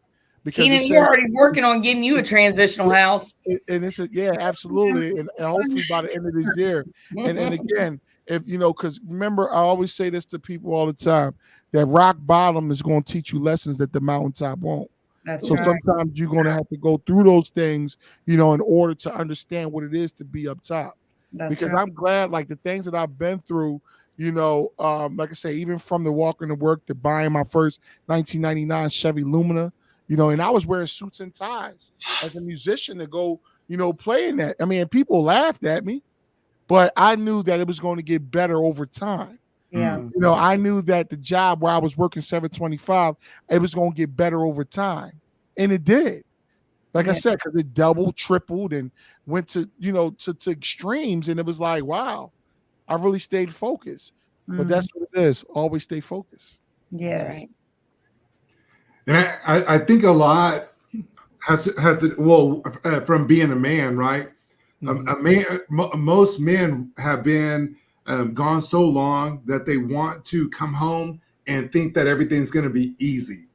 Keenan, you're already working on getting you a transitional house. And it's absolutely. And hopefully by the end of this year. And again, if you know, because remember, I always say this to people all the time, that rock bottom is going to teach you lessons that the mountaintop won't. So sometimes you're going to have to go through those things, you know, in order to understand what it is to be up top. Because I'm glad, like the things that I've been through, you know, like I say, even from the walking to work to buying my first 1999 Chevy Lumina, you know, and I was wearing suits and ties as a musician to go, you know, playing that. I mean, people laughed at me, but I knew that it was going to get better over time. Yeah. You know, I knew that the job where I was working 725, it was going to get better over time. And it did. Like I said, because it doubled, tripled, and went to, you know, to extremes. And it was like, wow, I really stayed focused. But that's what it is. Always stay focused. Yes. Right. And I think a lot has it, well, from being a man, right? A man, most men have been gone so long that they want to come home and think that everything's going to be easy,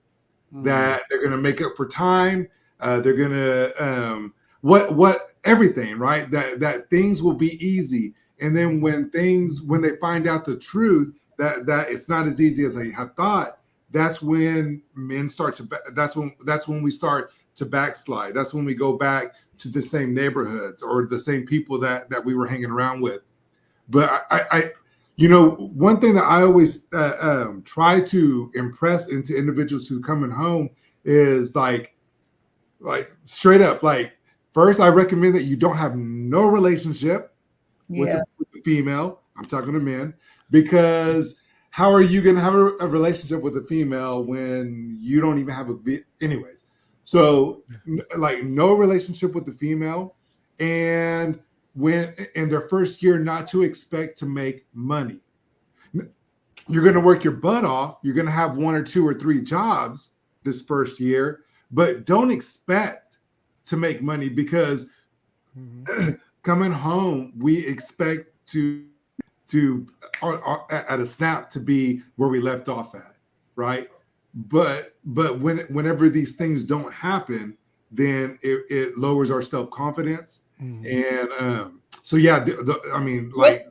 that they're going to make up for time. They're going to everything, right? That things will be easy. And then when they find out the truth that it's not as easy as they had thought, that's when men start to, that's when we start to backslide. That's when we go back to the same neighborhoods or the same people that we were hanging around with. But I you know, one thing that I always try to impress into individuals who coming home is like straight up, like, first, I recommend that you don't have no relationship with a female. I'm talking to men, because how are you going to have a relationship with a female when you don't even have anyways? So like no relationship with the female, and when in their first year, not to expect to make money. you're going to work your butt off. You're going to have 1 or 2 or 3 jobs this first year, but don't expect to make money because coming home, we expect to at a snap to be where we left off at, right? But whenever these things don't happen, then it lowers our self-confidence. And so yeah, I mean, like,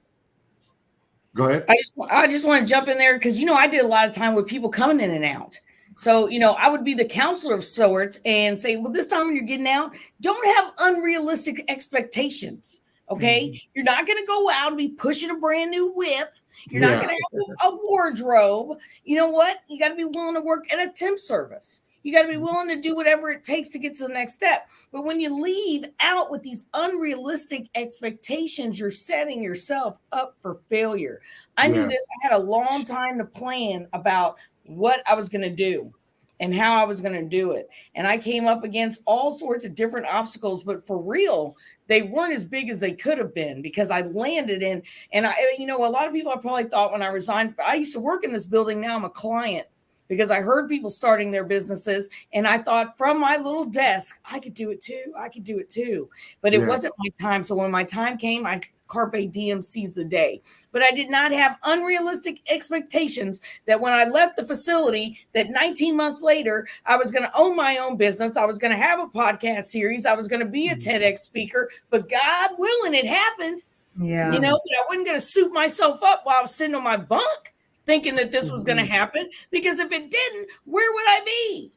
go ahead. I just want to jump in there because I did a lot of time with people coming in and out. So, I would be the counselor of sorts and say, well, this time when you're getting out, don't have unrealistic expectations. Okay. You're not going to go out and be pushing a brand new whip. You're not going to have a wardrobe. You know what? You got to be willing to work at a temp service. You got to be willing to do whatever it takes to get to the next step. But when you leave out with these unrealistic expectations, you're setting yourself up for failure. I knew this. I had a long time to plan about what I was going to do and how I was going to do it. And I came up against all sorts of different obstacles, but for real, they weren't as big as they could have been because I landed in, and a lot of people I probably thought when I resigned, I used to work in this building. Now I'm a client because I heard people starting their businesses. And I thought from my little desk, I could do it too. But it wasn't my time. So when my time came, I carpe diem, seize the day. But I did not have unrealistic expectations that when I left the facility, that 19 months later, I was going to own my own business. I was going to have a podcast series. I was going to be a TEDx speaker, but God willing, it happened. Yeah. But I wasn't going to suit myself up while I was sitting on my bunk thinking that this was going to happen, because if it didn't, where would I be?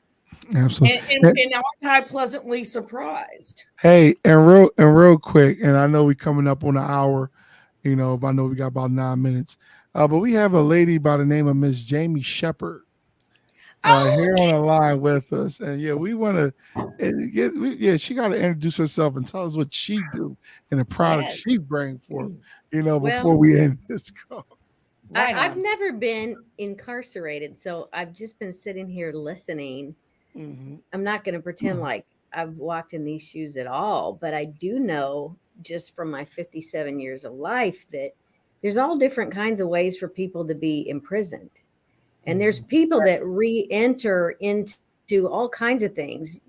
Absolutely. And now I'm pleasantly surprised. Hey, and real quick, and I know we're coming up on an hour, but I know we got about 9 minutes. But we have a lady by the name of Miss Jamie Shepard here on the line with us. And we want to she got to introduce herself and tell us what she do and the product she bring forth, before we end this call. I've never been incarcerated, so I've just been sitting here listening. I'm not going to pretend like I've walked in these shoes at all, but I do know just from my 57 years of life that there's all different kinds of ways for people to be imprisoned. And there's people that re-enter into all kinds of things.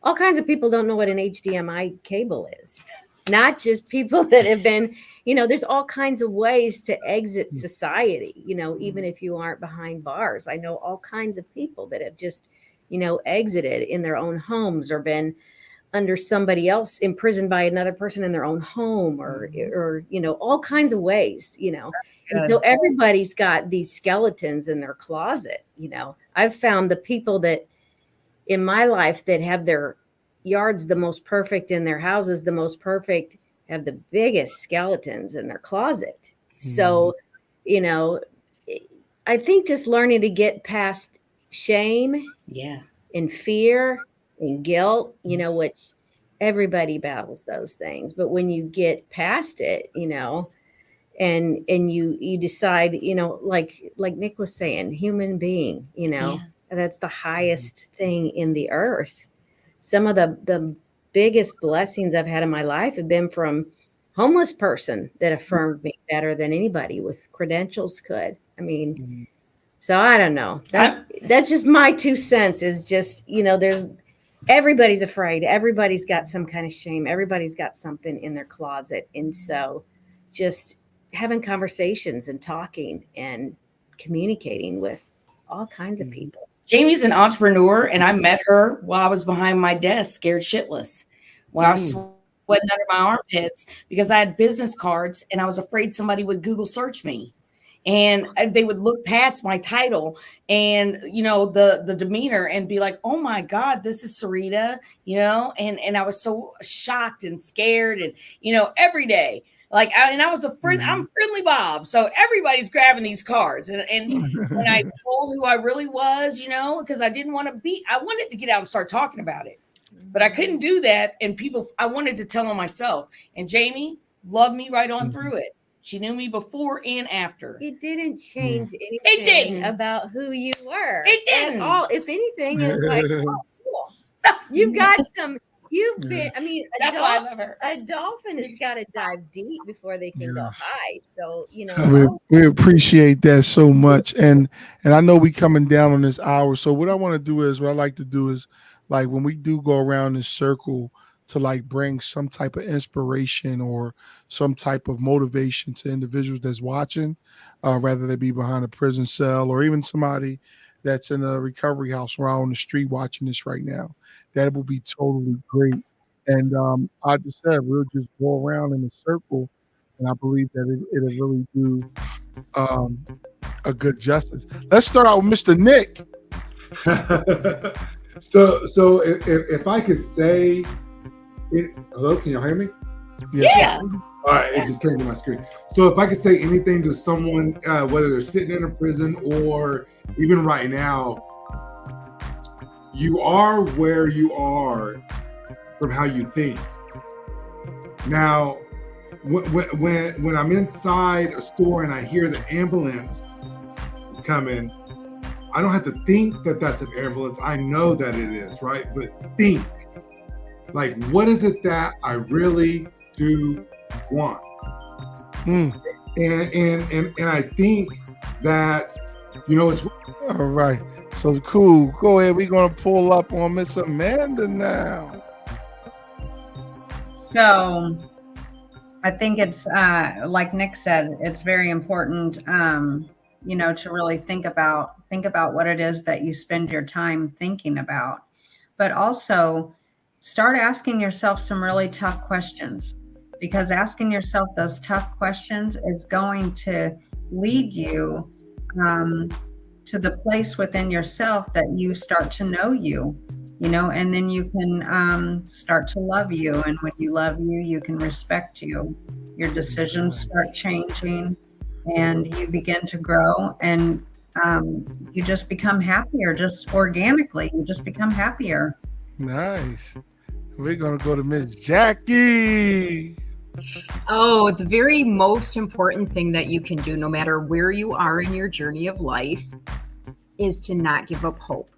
All kinds of people don't know what an HDMI cable is. Not just people that have been, there's all kinds of ways to exit society, even if you aren't behind bars. I know all kinds of people that have just, exited in their own homes or been under somebody else, imprisoned by another person in their own home or all kinds of ways, And so everybody's got these skeletons in their closet. I've found the people that in my life that have their yards the most perfect and their houses the most perfect have the biggest skeletons in their closet. So, I think just learning to get past shame and fear and guilt, which everybody battles those things. But when you get past it, and you decide, like Nick was saying, human being, that's the highest thing in the earth. Some of the biggest blessings I've had in my life have been from homeless person that affirmed me better than anybody with credentials could. I mean, so I don't know. That's just my 2 cents is just, everybody's afraid. Everybody's got some kind of shame. Everybody's got something in their closet. And so just having conversations and talking and communicating with all kinds of people. Jamie's an entrepreneur, and I met her while I was behind my desk, scared shitless, while I was sweating under my armpits because I had business cards and I was afraid somebody would Google search me. And they would look past my title and, the demeanor and be like, oh my God, this is Sarita, and I was so shocked and scared and, every day. Like, I was I'm Friendly Bob. So everybody's grabbing these cards. And when I told who I really was, because I wanted to get out and start talking about it, but I couldn't do that. And I wanted to tell them myself. And Jamie loved me right on through it. She knew me before and after. It didn't change anything about who you were. It didn't. At all. If anything, it's like, oh, cool. You've got some You've been, I mean, That's why I love her. a dolphin has got to dive deep before they can go Yes. high. So, you We, know, we appreciate that so much, and I know we coming down on this hour. So what I want to do is, what I like to do is, like when we do go around this circle, to like bring some type of inspiration or some type of motivation to individuals that's watching, rather they be behind a prison cell or even somebody that's in a recovery house or out on the street watching this right now. That will be totally great. And I just said we'll just go around in a circle, and I believe that it'll really do a good justice. Let's start out with Mr. Nick. So if I could say, hello, can you hear me? Yeah. All right, it just came to my screen. So if I could say anything to someone, whether they're sitting in a prison or even right now, you are where you are from how you think. Now, when I'm inside a store and I hear the ambulance coming, I don't have to think that that's an ambulance. I know that it is, right? But think, like, what is it that I really do want? And I think that, you know, it's All right. So cool. Go ahead. We're gonna pull up on Miss Amanda now. So I think it's like Nick said, it's very important, you know, to really think about what it is that you spend your time thinking about, but also start asking yourself some really tough questions, because asking yourself those tough questions is going to lead you to the place within yourself that you start to know you know, and then you can start to love you. And when you love you, you can respect you. Your decisions start changing and you begin to grow, and you just become happier, just organically. You just become happier. Nice. We're gonna go to Miss Jackie. Oh, the very most important thing that you can do, no matter where you are in your journey of life, is to not give up hope.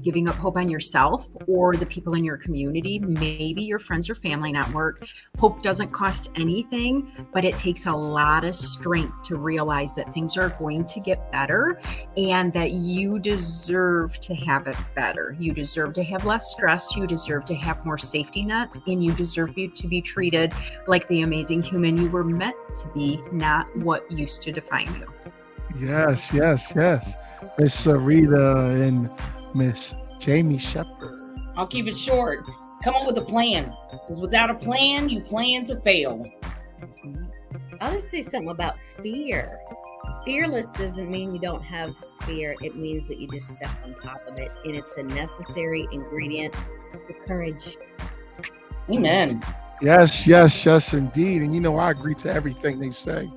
Giving up hope on yourself or the people in your community, maybe your friends or family network. Hope doesn't cost anything, but it takes a lot of strength to realize that things are going to get better and that you deserve to have it better. You deserve to have less stress. You deserve to have more safety nets, and you deserve to be treated like the amazing human you were meant to be, not what used to define you. Yes. Miss Sarita and Miss Jamie Shepherd. I'll keep it short. Come up with a plan. Because without a plan, you plan to fail. I'll just say something about fear. Fearless doesn't mean you don't have fear. It means that you just step on top of it, and it's a necessary ingredient for courage. Amen. Yes, indeed. And you know, I agree to everything they say.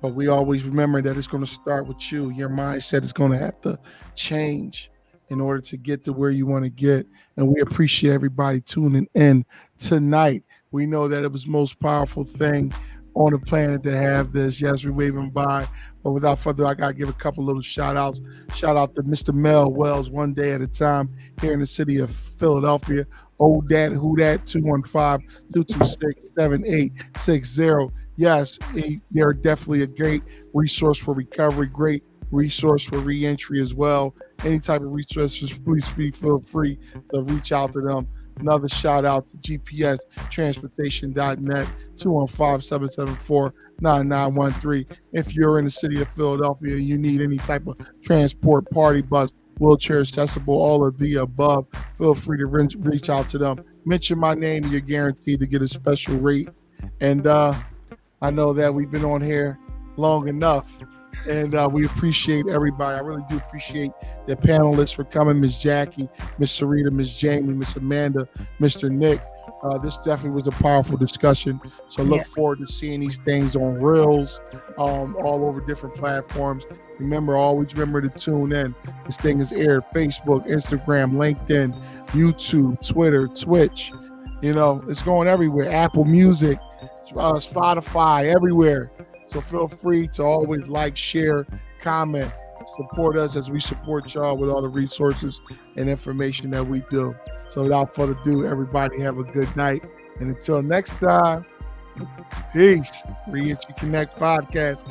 But we always remember that it's going to start with you. Your mindset is going to have to change in order to get to where you want to get. And we appreciate everybody tuning in tonight. We know that it was the most powerful thing on the planet to have this. Yes, we're waving by. But without further ado, I got to give a couple little shout outs. Shout out to Mr. Mel Wells, One Day at a Time, here in the city of Philadelphia. Old Dad Who Dat, 215-226-7860. Yes, they're definitely a great resource for recovery, great resource for reentry as well. Any type of resources, please feel free to reach out to them. Another shout out to GPStransportation.net, 215-774-9913. If you're in the city of Philadelphia and you need any type of transport, party bus, wheelchair accessible, all of the above, feel free to reach out to them. Mention my name, you're guaranteed to get a special rate. And I know that we've been on here long enough, and we appreciate everybody. I really do appreciate the panelists for coming, Miss Jackie, Miss Sarita, Miss Jamie, Miss Amanda, Mr. Nick. This definitely was a powerful discussion. So look forward to seeing these things on Reels, all over different platforms. Always remember to tune in. This thing is aired Facebook, Instagram, LinkedIn, YouTube, Twitter, Twitch. You know, it's going everywhere. Apple Music, Spotify, everywhere. So feel free to always like, share, comment. So support us as we support y'all with all the resources and information that we do. So without further ado, everybody have a good night. And until next time, peace. Reentry Connect Podcast.